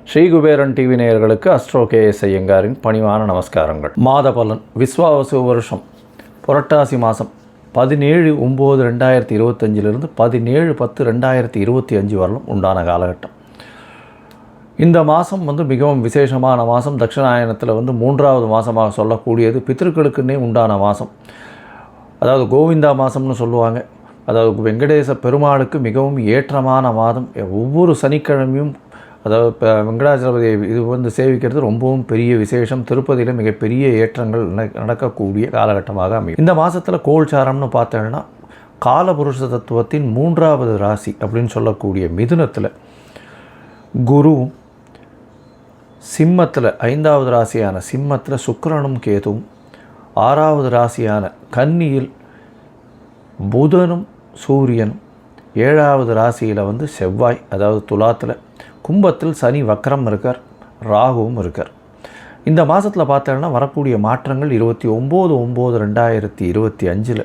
Sri Kuberan TV நேயர்களுக்கு astro KS ஐயங்காரின் பணிவான நமஸ்காரங்கள். மாத பலன் விஸ்வாவசு வருஷம் புரட்டாசி மாதம் 17/9/2025 17/10/2025 வரலும் உண்டான காலகட்டம். இந்த மாதம் மிகவும் விசேஷமான மாதம். தட்சிணாயனத்தில் 3வது மாதமாக சொல்லக்கூடியது பித்திருக்களுக்குன்னே உண்டான மாதம். அதாவது கோவிந்தா மாதம்னு சொல்லுவாங்க. அதாவது வெங்கடேச பெருமாளுக்கு மிகவும் ஏற்றமான மாதம். ஒவ்வொரு சனிக்கிழமையும் அதாவது இப்போ வெங்கடாச்சலபதி இது சேவிக்கிறது ரொம்பவும் பெரிய விசேஷம். திருப்பதியில் மிகப்பெரிய ஏற்றங்கள் நடக்கக்கூடிய காலகட்டமாக அமையும். இந்த மாதத்தில் கோல்சாரம்னு பார்த்தோன்னா காலபுருஷ தத்துவத்தின் 3வது ராசி அப்படின்னு சொல்லக்கூடிய மிதுனத்தில் குருவும், சிம்மத்தில் 5வது ராசியான சிம்மத்தில் சுக்கிரனும் கேதுவும், 6வது ராசியான கன்னியில் புதனும் சூரியனும், 7வது ராசியில் செவ்வாய் அதாவது துலாத்தில், கும்பத்தில் சனி வக்கரம் இருக்கார், ராகுவும் இருக்கார். இந்த மாதத்தில் பார்த்தோன்னா வரக்கூடிய மாற்றங்கள் 29/9/2025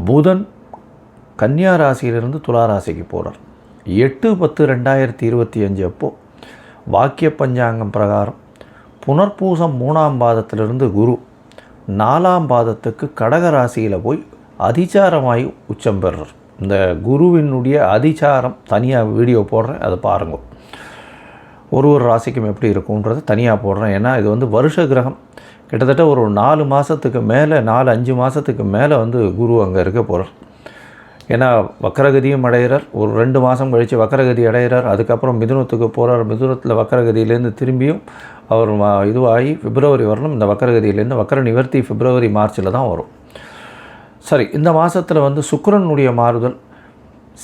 புதன் கன்னியா ராசியிலிருந்து துலா ராசிக்கு போகிறார். 8/10/2025 அப்போது வாக்கிய பஞ்சாங்கம் பிரகாரம் புனர்பூசம் 3ஆம் பாதத்திலிருந்து குரு 4ஆம் பாதத்துக்கு கடக ராசியில் போய் அதிசாரமாகி உச்சம் பெறுறார். இந்த குருவினுடைய அதிசாரம் தனியாக வீடியோ போடுறேன், அதை பாருங்கள். ஒரு ராசிக்கும் எப்படி இருக்கும்ன்றது தனியாக போடுறேன். ஏன்னா இது வருஷ கிரகம். கிட்டத்தட்ட ஒரு 4 மாதத்துக்கு மேலே 4-5 மாதத்துக்கு மேலே குரு அங்கே இருக்க போகிறார். ஏன்னா வக்கரகதியும் அடைகிறார். ஒரு 2 மாதம் கழித்து வக்கரகதி அடைகிறார். அதுக்கப்புறம் மிதுனத்துக்கு போகிறார். மிதுனத்தில் வக்கரகதியிலேருந்து திரும்பியும் அவர் இதுவாகி பிப்ரவரி வரணும். இந்த வக்கரகதியிலேருந்து வக்கர நிவர்த்தி பிப்ரவரி மார்ச்சில் தான் வரும். சரி, இந்த மாதத்தில் சுக்கிரனுடைய மாறுதல்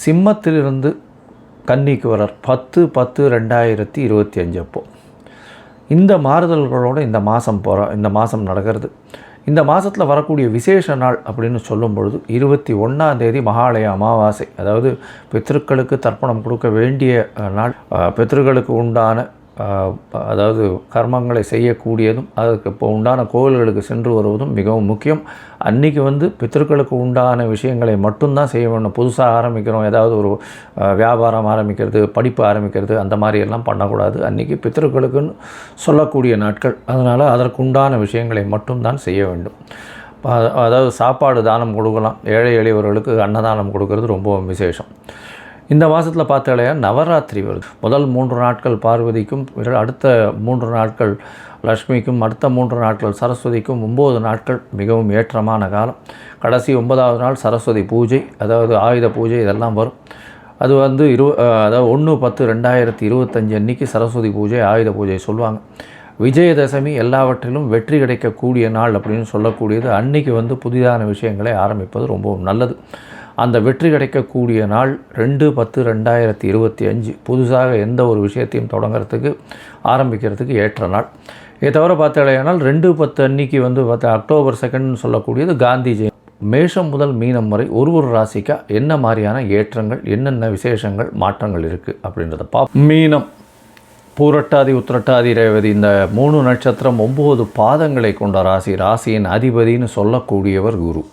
சிம்மத்திலிருந்து கன்னிக்கு வரார் 10/10/2025 அப்போது. இந்த மாறுதல்களோடு இந்த மாதம் நடக்கிறது. இந்த மாதத்தில் வரக்கூடிய விசேஷ நாள் அப்படின்னு சொல்லும் பொழுது 21ஆம் தேதி மகாலய அமாவாசை. அதாவது பித்ருக்களுக்கு தர்ப்பணம் கொடுக்க வேண்டிய நாள். பித்ருக்களுக்கு உண்டான அதாவது கர்மங்களை செய்யக்கூடியதும் அதுக்கு இப்போ உண்டான கோவில்களுக்கு சென்று வருவதும் மிகவும் முக்கியம். அன்றைக்கி பித்தர்களுக்கு உண்டான விஷயங்களை மட்டும்தான் செய்ய வேண்டும். புதுசாக ஆரம்பிக்கிறோம், ஏதாவது ஒரு வியாபாரம் ஆரம்பிக்கிறது, படிப்பு ஆரம்பிக்கிறது, அந்த மாதிரியெல்லாம் பண்ணக்கூடாது. அன்றைக்கி பித்தர்களுக்குன்னு சொல்லக்கூடிய நாட்கள். அதனால் அதற்குண்டான விஷயங்களை மட்டும்தான் செய்ய வேண்டும். அதாவது சாப்பாடு தானம் கொடுக்கலாம். ஏழை எளியவர்களுக்கு அன்னதானம் கொடுக்கறது ரொம்ப விசேஷம். இந்த மாதத்தில் பார்த்தாலே நவராத்திரி வருது. முதல் 3 நாட்கள் பார்வதிக்கும், அடுத்த 3 நாட்கள் லக்ஷ்மிக்கும், அடுத்த 3 நாட்கள் சரஸ்வதிக்கும், 9 நாட்கள் மிகவும் ஏற்றமான காலம். கடைசி 9வது நாள் சரஸ்வதி பூஜை, அதாவது ஆயுத பூஜை இதெல்லாம் வரும். அது அதாவது 1/10/2025 அன்றைக்கி சரஸ்வதி பூஜை, ஆயுத பூஜை சொல்லுவாங்க. விஜயதசமி எல்லாவற்றிலும் வெற்றி கிடைக்கக்கூடிய நாள் அப்படின்னு சொல்லக்கூடியது. அன்றைக்கி புதிதான விஷயங்களை ஆரம்பிப்பது ரொம்பவும் நல்லது. அந்த வெற்றி கிடைக்கக்கூடிய நாள் 2/10/2025. புதுசாக எந்த ஒரு விஷயத்தையும் தொடங்கிறதுக்கு ஆரம்பிக்கிறதுக்கு ஏற்ற நாள். இதை தவிர பார்த்தாலேனால் 2/10 அன்றைக்கி அக்டோபர் 2 சொல்லக்கூடியது காந்தி ஜெயந்தி. மேஷம் முதல் மீனம் வரை ஒரு ராசிக்கா என்ன மாதிரியான ஏற்றங்கள், என்னென்ன விசேஷங்கள், மாற்றங்கள் இருக்குது அப்படின்றத மீனம் பூரட்டாதி உத்திரட்டாதி ரேவதி இந்த 3 நட்சத்திரம் 9 பாதங்களை கொண்ட ராசி. ராசியின் அதிபதினு சொல்லக்கூடியவர் குரு.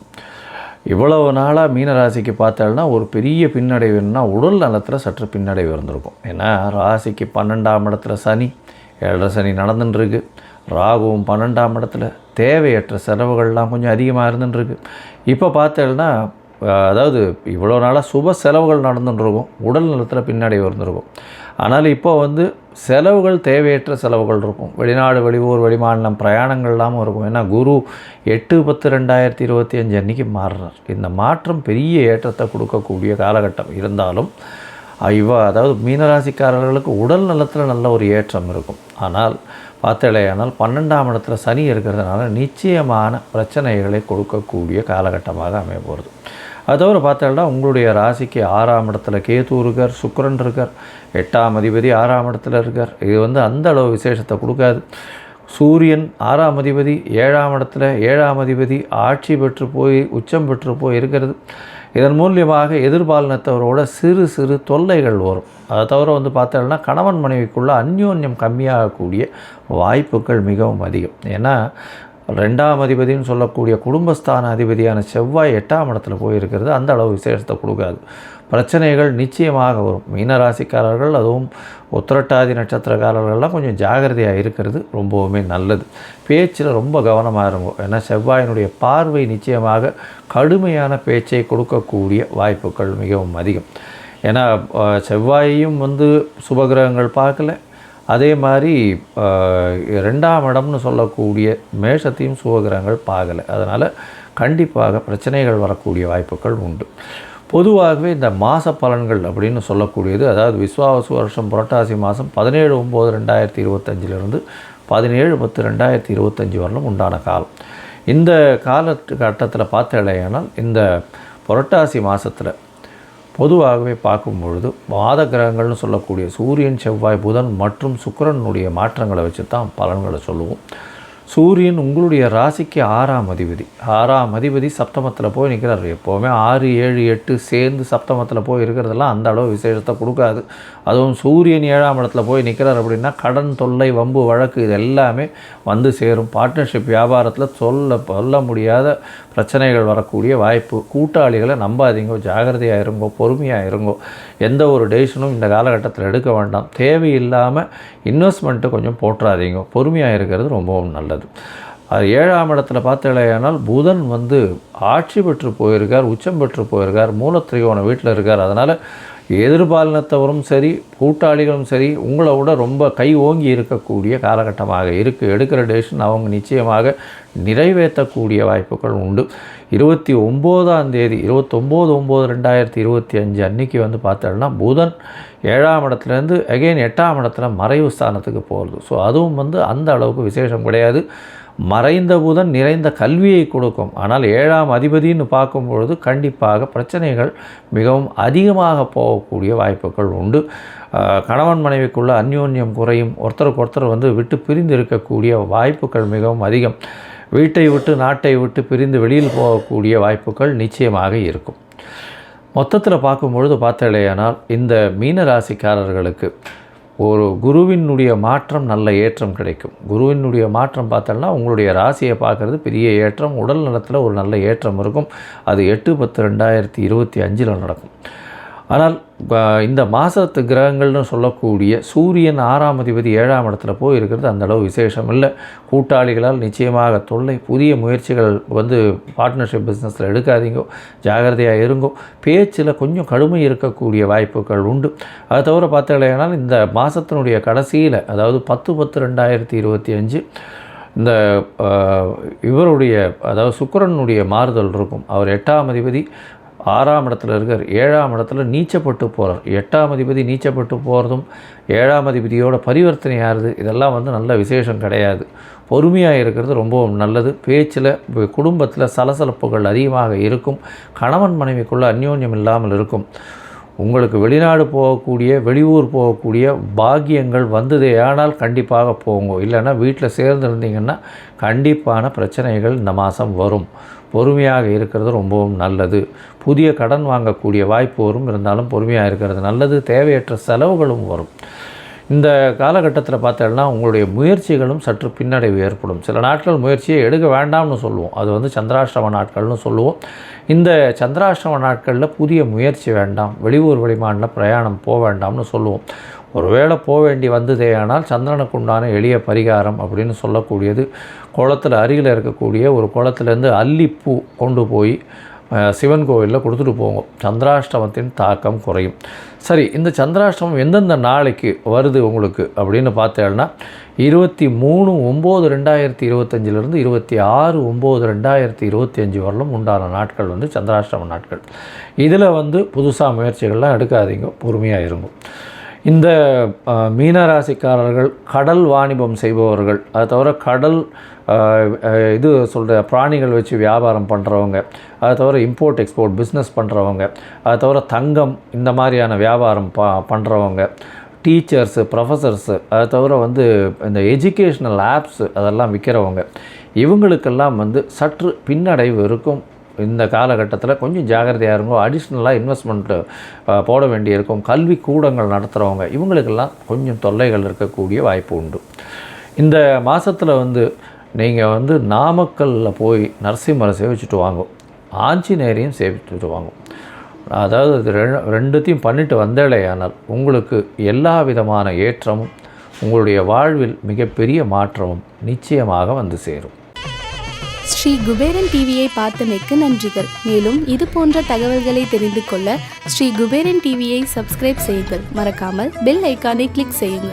இவ்வளவு நாளாக மீனராசிக்கு பார்த்தால்னா ஒரு பெரிய பின்னடைவுன்னா உடல் நலத்தில் சற்று பின்னடைவு இருந்திருக்கும். ஏன்னா ராசிக்கு 12ஆம் இடத்துல சனி, 7 சனி நடந்துட்டுருக்கு. ராகுவும் 12ஆம் இடத்துல. தேவையற்ற செலவுகள்லாம் கொஞ்சம் அதிகமாக இருந்துட்டுருக்கு. இப்போ பார்த்தேன்னா அதாவது இவ்வளோ நாளாக சுப செலவுகள் நடந்துட்டுருக்கும், உடல் நலத்தில் பின்னடைவு இருந்திருக்கும். ஆனால் இப்போ செலவுகள் தேவையற்ற செலவுகள் இருக்கும். வெளிநாடு, வெளியூர், வெளிமாநிலம் பிரயாணங்கள்லாமும் இருக்கும். ஏன்னா குரு 8/10/2025 அன்றைக்கி மாறுறார். இந்த மாற்றம் பெரிய ஏற்றத்தை கொடுக்கக்கூடிய காலகட்டம் இருந்தாலும் அதாவது மீனராசிக்காரர்களுக்கு உடல் நலத்தில் நல்ல ஒரு ஏற்றம் இருக்கும். ஆனால் பார்த்தலையானால் 12ஆம் இடத்துல சனி இருக்கிறதுனால நிச்சயமான பிரச்சனைகளை கொடுக்கக்கூடிய காலகட்டமாக அமைய போகிறது. அது தவிர பார்த்தோம்னா உங்களுடைய ராசிக்கு 6ஆம் இடத்துல கேது இருக்கார், சுக்கிரன் இருக்கார், 8ஆம் அதிபதி 6ஆம் இடத்துல இருக்கார். இது அந்த அளவு விசேஷத்தை கொடுக்காது. சூரியன் 6ஆம் அதிபதி 7ஆம் இடத்துல, 7ஆம் அதிபதி ஆட்சி பெற்று போய் உச்சம் பெற்று போய் இருக்கிறது. இதன் மூலியமாக எதிர்பாலினத்தவரோட சிறு சிறு தொல்லைகள் வரும். அதை தவிர பார்த்தோம்னா கணவன் மனைவிக்குள்ளே அந்யோன்யம் கம்மியாகக்கூடிய வாய்ப்புகள் மிகவும் அதிகம். ஏன்னா 2ஆம் அதிபதினு சொல்லக்கூடிய குடும்பஸ்தான அதிபதியான செவ்வாய் 8ஆம் இடத்துல போயிருக்கிறது அந்த அளவு விசேஷத்தை கொடுக்காது. பிரச்சனைகள் நிச்சயமாக வரும். மீனராசிக்காரர்கள் அதுவும் உத்திரட்டாதி நட்சத்திரக்காரர்கள்லாம் கொஞ்சம் ஜாகிரதையாக இருக்கிறது ரொம்பவுமே நல்லது. பேச்சில் ரொம்ப கவனமாக இருக்கும். ஏன்னா செவ்வாயினுடைய பார்வை நிச்சயமாக கடுமையான பேச்சை கொடுக்கக்கூடிய வாய்ப்புகள் மிகவும் அதிகம். ஏன்னா செவ்வாயையும் சுபகிரகங்கள் பார்க்கல, அதே மாதிரி 2ஆம் இடம்னு சொல்லக்கூடிய மேஷத்தையும் சுபகிரகங்கள் பார்க்கலை. அதனால் கண்டிப்பாக பிரச்சனைகள் வரக்கூடிய வாய்ப்புகள் உண்டு. பொதுவாகவே இந்த மாத பலன்கள் அப்படின்னு சொல்லக்கூடியது, அதாவது விஸ்வாவசு வருஷம் புரட்டாசி மாதம் 17/9/2025 17/10/2025 வரலும் உண்டான காலம். இந்த காலகட்டத்தில் பார்த்தேனால் இந்த புரட்டாசி மாதத்தில் பொதுவாகவே பார்க்கும்பொழுது மாத கிரகங்கள்னு சொல்லக்கூடிய சூரியன், செவ்வாய், புதன் மற்றும் சுக்கிரனுடைய மாற்றங்களை வச்சு தான் பலன்களை சொல்லுவோம். சூரியன் உங்களுடைய ராசிக்கு 6ஆம் அதிபதி. 6ஆம் அதிபதி சப்தமத்தில் போய் நிற்கிறார். எப்போவுமே 6, 7, 8 சேர்ந்து சப்தமத்தில் போய் இருக்கிறதெல்லாம் அந்த அளவு விசேஷத்தை கொடுக்காது. அதுவும் சூரியன் 7ஆம் இடத்துல போய் நிற்கிறார் அப்படின்னா கடன் தொல்லை, வம்பு, வழக்கு இது எல்லாமே சேரும். பார்ட்னர்ஷிப் வியாபாரத்தில் சொல்ல முடியாத பிரச்சனைகள் வரக்கூடிய வாய்ப்பு. கூட்டாளிகளை நம்பாதீங்க, ஜாகிரதையாக இருங்கோ, பொறுமையாக இருங்கோ. எந்த ஒரு டெசிஷனும் இந்த காலகட்டத்தில் எடுக்க வேண்டாம். தேவையில்லாமல் இன்வெஸ்ட்மெண்ட்டு கொஞ்சம் போட்டுறாதீங்க. பொறுமையாக இருக்கிறது ரொம்பவும் நல்லது. அது 7ஆம் இடத்துல பார்த்தேனால் புதன் ஆட்சி பெற்று போயிருக்கார், உச்சம் பெற்று போயிருக்கார், மூலத்திரிகோண வீட்டில் இருக்கார். அதனால் எதிர்பாலினத்தவரும் சரி, கூட்டாளிகளும் சரி, உங்களை விட ரொம்ப கை ஓங்கி இருக்கக்கூடிய காலகட்டமாக இருக்குது. எடுக்கிற டெசிஷன் அவங்க நிச்சயமாக நிறைவேற்றக்கூடிய வாய்ப்புகள் உண்டு. 29ஆம் தேதி 29/9/2025 அன்றைக்கி பார்த்தோம்னா புதன் 7ஆம் இடத்துலேருந்து அகெயின் 8ஆம் இடத்துல மறைவு ஸ்தானத்துக்கு போகிறது. ஸோ அதுவும் அந்த அளவுக்கு விசேஷம் கிடையாது. மறைந்த புதன் நிறைந்த கல்வியை கொடுக்கும். ஆனால் 7ஆம் அதிபதினு பார்க்கும்பொழுது கண்டிப்பாக பிரச்சனைகள் மிகவும் அதிகமாக போகக்கூடிய வாய்ப்புகள் உண்டு. கணவன் மனைவிக்குள்ள அந்யோன்யம் குறையும். ஒருத்தருக்கு ஒருத்தர் விட்டு பிரிந்து இருக்கக்கூடிய வாய்ப்புகள் மிகவும் அதிகம். வீட்டை விட்டு நாட்டை விட்டு பிரிந்து வெளியில் போகக்கூடிய வாய்ப்புகள் நிச்சயமாக இருக்கும். மொத்தத்தில் பார்க்கும்பொழுது பார்த்தேனால் இந்த மீனராசிக்காரர்களுக்கு ஒரு குருவினுடைய மாற்றம், நல்ல ஏற்றம் கிடைக்கும். குருவினுடைய மாற்றம் பார்த்தோம்னா உங்களுடைய ராசியை பார்க்குறது பெரிய ஏற்றம். உடல் நலத்தில் ஒரு நல்ல ஏற்றம் இருக்கும். அது 8/10/2025 நடக்கும். ஆனால் இந்த மாதத்து கிரகங்கள்னு சொல்லக்கூடிய சூரியன் 6ஆம் அதிபதி 7ஆம் இடத்துல போய் இருக்கிறது அந்தளவு விசேஷம் இல்லை. கூட்டாளிகளால் நிச்சயமாக தொல்லை. புதிய முயற்சிகள் பார்ட்னர்ஷிப் பிஸ்னஸில் எடுக்காதீங்கோ, ஜாகிரதையாக இருங்கோ. பேச்சில் கொஞ்சம் கடுமை இருக்கக்கூடிய வாய்ப்புகள் உண்டு. அதை தவிர பார்த்தீங்கன்னா இந்த மாதத்தினுடைய கடைசியில், அதாவது 10/10/2025 இந்த இவருடைய, அதாவது சுக்கிரனுடைய மாறுதல் இருக்கும். அவர் 8ஆம் அதிபதி 6ஆம் இடத்துல இருக்கார், 7ஆம் இடத்துல நீச்சப்பட்டு போகிறார். 8ஆம் அதிபதி நீச்சப்பட்டு போகிறதும் 7ஆம் அதிபதியோட பரிவர்த்தனை ஆகுது. இதெல்லாம் நல்ல விசேஷம் கிடையாது. பொறுமையாக இருக்கிறது ரொம்பவும் நல்லது. பேச்சில், குடும்பத்தில் சலசலப்புகள் அதிகமாக இருக்கும். கணவன் மனைவிக்குள்ள அந்யோன்யம் இல்லாமல் இருக்கும். உங்களுக்கு வெளிநாடு போகக்கூடிய, வெளியூர் போகக்கூடிய பாக்கியங்கள் ஆனால் கண்டிப்பாக போங்க. இல்லைன்னா வீட்டில் சேர்ந்துருந்தீங்கன்னா கண்டிப்பான பிரச்சனைகள் இந்த மாதம் வரும். பொறுமையாக இருக்கிறது ரொம்பவும் நல்லது. புதிய கடன் வாங்கக்கூடிய வாய்ப்பு வரும். இருந்தாலும் பொறுமையாக இருக்கிறது நல்லது. தேவையற்ற செலவுகளும் வரும். இந்த காலகட்டத்தில் பார்த்தோம்னா உங்களுடைய முயற்சிகளும் சற்று பின்னடைவு ஏற்படும். சில நாட்கள் முயற்சியை எடுக்க வேண்டாம்னு சொல்லுவோம். அது சந்திராஷ்டம நாட்கள்னு சொல்லுவோம். இந்த சந்திராஷ்டம நாட்களில் புதிய முயற்சி வேண்டாம், வெளியூர் வெளிமாநில பிரயாணம் போக வேண்டாம்னு சொல்லுவோம். ஒருவேளை போக வேண்டி வந்ததேயானால் சந்திரனுக்கு உண்டான எளிய பரிகாரம் அப்படின்னு சொல்லக்கூடியது, குளத்தில் அருகில் இருக்கக்கூடிய ஒரு குளத்துலேருந்து அல்லிப்பூ கொண்டு போய் சிவன் கோவிலில் கொடுத்துட்டு போவோம். சந்திராஷ்டமத்தின் தாக்கம் குறையும். சரி, இந்த சந்திராஷ்டமம் எந்தெந்த நாளைக்கு வருது உங்களுக்கு அப்படின்னு பார்த்தேன்னா 23/9/2025 26/9/2025 வரலும் உண்டான நாட்கள் சந்திராஷ்டம நாட்கள். இதில் புதுசாக முயற்சிகள்லாம் எடுக்காதீங்க, பொறுமையாக இருங்க. இந்த மீனராசிக்காரர்கள் கடல் வாணிபம் செய்பவர்கள், அதை தவிர கடல் பிராணிகள் வச்சு வியாபாரம் பண்ணுறவங்க, அதை தவிர இம்போர்ட் எக்ஸ்போர்ட் பிஸ்னஸ் பண்ணுறவங்க, அதை தவிர தங்கம் இந்த மாதிரியான வியாபாரம் பண்ணுறவங்க, டீச்சர்ஸு, ப்ரொஃபஸர்ஸு, அதை தவிர இந்த எஜுகேஷ்னல் ஆப்ஸு அதெல்லாம் விற்கிறவங்க, இவங்களுக்கெல்லாம் சற்று பின்னடைவு இருக்கும். இந்த காலகட்டத்தில் கொஞ்சம் ஜாகிரதையாக இருக்கும். அடிஷ்னலாக இன்வெஸ்ட்மெண்ட்டு போட வேண்டியிருக்கும். கல்வி கூடங்கள் நடத்துகிறவங்க, இவங்களுக்கெல்லாம் கொஞ்சம் தொல்லைகள் இருக்கக்கூடிய வாய்ப்பு உண்டு. இந்த மாதத்தில் நீங்கள் நாமக்கல்லில் போய் நரசிம்மரை சேவிச்சுட்டு வாங்க, ஆஞ்சநேயரையும் சேவிச்சுட்டு வாங்க. அதாவது இது ரெண்டுத்தையும் பண்ணிட்டு வந்தேடையானால் உங்களுக்கு எல்லா விதமான ஏற்றமும் உங்களுடைய வாழ்வில் மிகப்பெரிய மாற்றமும் நிச்சயமாக வந்து சேரும். ஸ்ரீ குபேரன் டிவியை பார்த்தமைக்கு நன்றிகள். மேலும் இது போன்ற தகவல்களை தெரிந்து கொள்ள ஸ்ரீ குபேரன் டிவியை சப்ஸ்கிரைப் செய்யுங்கள். மறக்காமல் பெல் ஐக்கானை கிளிக் செய்யுங்கள்.